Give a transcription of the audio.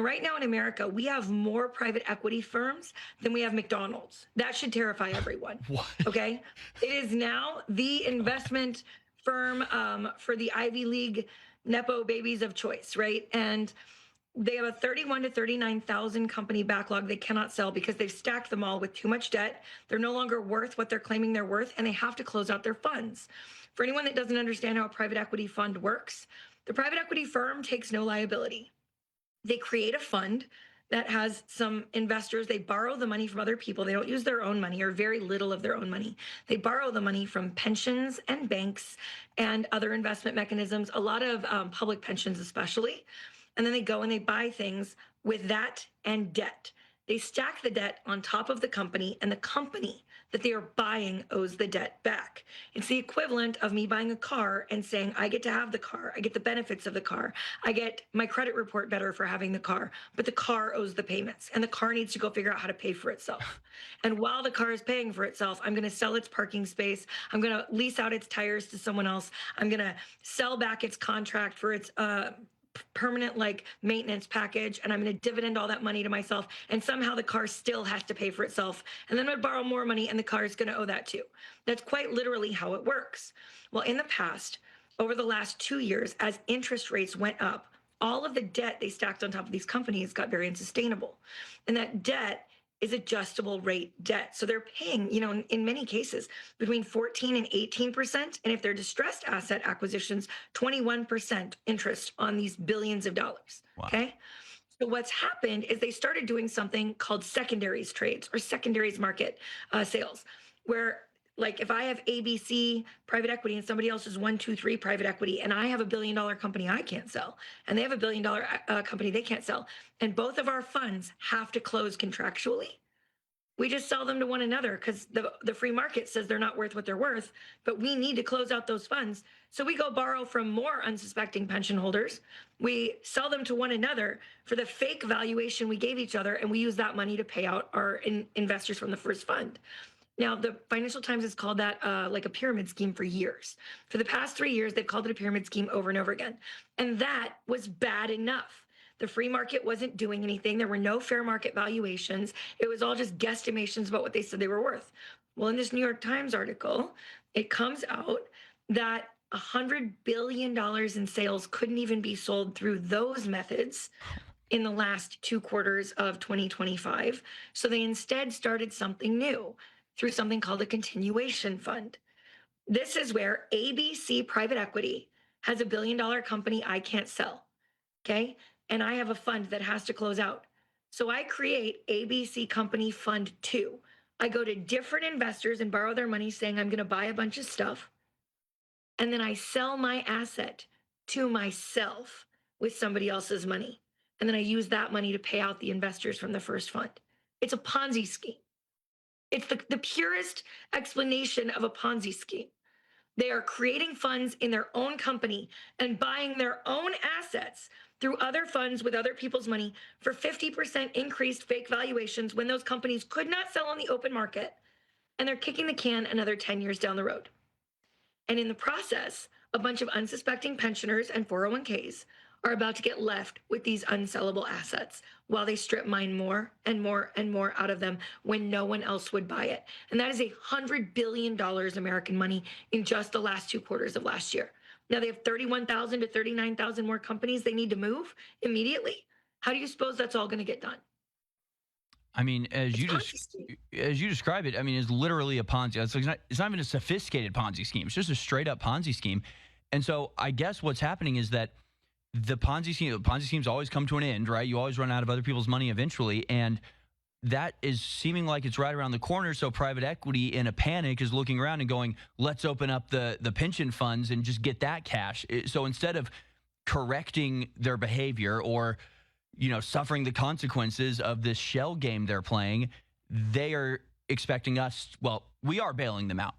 right now in America, we have more private equity firms than we have McDonald's. That should terrify everyone. What? Okay. It is now the investment firm for the Ivy League Nepo babies of choice, right? And they have a 31 to 39,000 company backlog they cannot sell because they've stacked them all with too much debt. They're no longer worth what they're claiming they're worth, and they have to close out their funds. For anyone that doesn't understand how a private equity fund works, the private equity firm takes no liability. They create a fund that has some investors. They borrow the money from other people. They don't use their own money or very little of their own money. They borrow the money from pensions and banks and other investment mechanisms, a lot of public pensions especially. And then they go and they buy things with that and debt. They stack the debt on top of the company, and the company that they are buying owes the debt back. It's the equivalent of me buying a car and saying, I get to have the car. I get the benefits of the car. I get my credit report better for having the car, but the car owes the payments, and the car needs to go figure out how to pay for itself. And while the car is paying for itself, I'm going to sell its parking space. I'm going to lease out its tires to someone else. I'm going to sell back its contract for its permanent like maintenance package, and I'm going to dividend all that money to myself, and somehow the car still has to pay for itself, and then I'm going to borrow more money and the car is going to owe that too. That's quite literally how it works. Well, in the past, over the last 2 years, as interest rates went up, all of the debt they stacked on top of these companies got very unsustainable, and that debt is adjustable rate debt. So they're paying, in many cases, between 14 and 18%. And if they're distressed asset acquisitions, 21% interest on these billions of dollars. Wow. Okay. So what's happened is they started doing something called secondaries trades or secondaries market sales, where like if I have ABC private equity and somebody else is 1, 2, 3 private equity, and I have $1 billion company I can't sell, and they have $1 billion company they can't sell, and both of our funds have to close contractually, we just sell them to one another because the free market says they're not worth what they're worth, but we need to close out those funds. So we go borrow from more unsuspecting pension holders. We sell them to one another for the fake valuation we gave each other, and we use that money to pay out our investors from the first fund. Now, the Financial Times has called that like a pyramid scheme for years. For the past 3 years, they've called it a pyramid scheme over and over again. And that was bad enough. The free market wasn't doing anything. There were no fair market valuations. It was all just guesstimations about what they said they were worth. Well, in this New York Times article, it comes out that $100 billion in sales couldn't even be sold through those methods in the last 2 quarters of 2025. So they instead started something new through something called a continuation fund. This is where ABC Private Equity has $1 billion company I can't sell, okay? And I have a fund that has to close out. So I create ABC Company Fund 2. I go to different investors and borrow their money saying I'm going to buy a bunch of stuff. And then I sell my asset to myself with somebody else's money. And then I use that money to pay out the investors from the first fund. It's a Ponzi scheme. It's the purest explanation of a Ponzi scheme. They are creating funds in their own company and buying their own assets through other funds with other people's money for 50% increased fake valuations when those companies could not sell on the open market. And they're kicking the can another 10 years down the road. And in the process, a bunch of unsuspecting pensioners and 401ks are about to get left with these unsellable assets while they strip mine more and more and more out of them when no one else would buy it. And that is $100 billion American money in just the last 2 quarters of last year. Now they have 31,000 to 39,000 more companies they need to move immediately. How do you suppose that's all going to get done? I mean, as you describe it, I mean, it's literally a Ponzi. It's not even a sophisticated Ponzi scheme. It's just a straight up Ponzi scheme. And so I guess what's happening is that the Ponzi schemes always come to an end, right? You always run out of other people's money eventually. And that is seeming like it's right around the corner. So private equity in a panic is looking around and going, let's open up the pension funds and just get that cash. So instead of correcting their behavior or, suffering the consequences of this shell game they're playing, they are expecting us, well, we are bailing them out.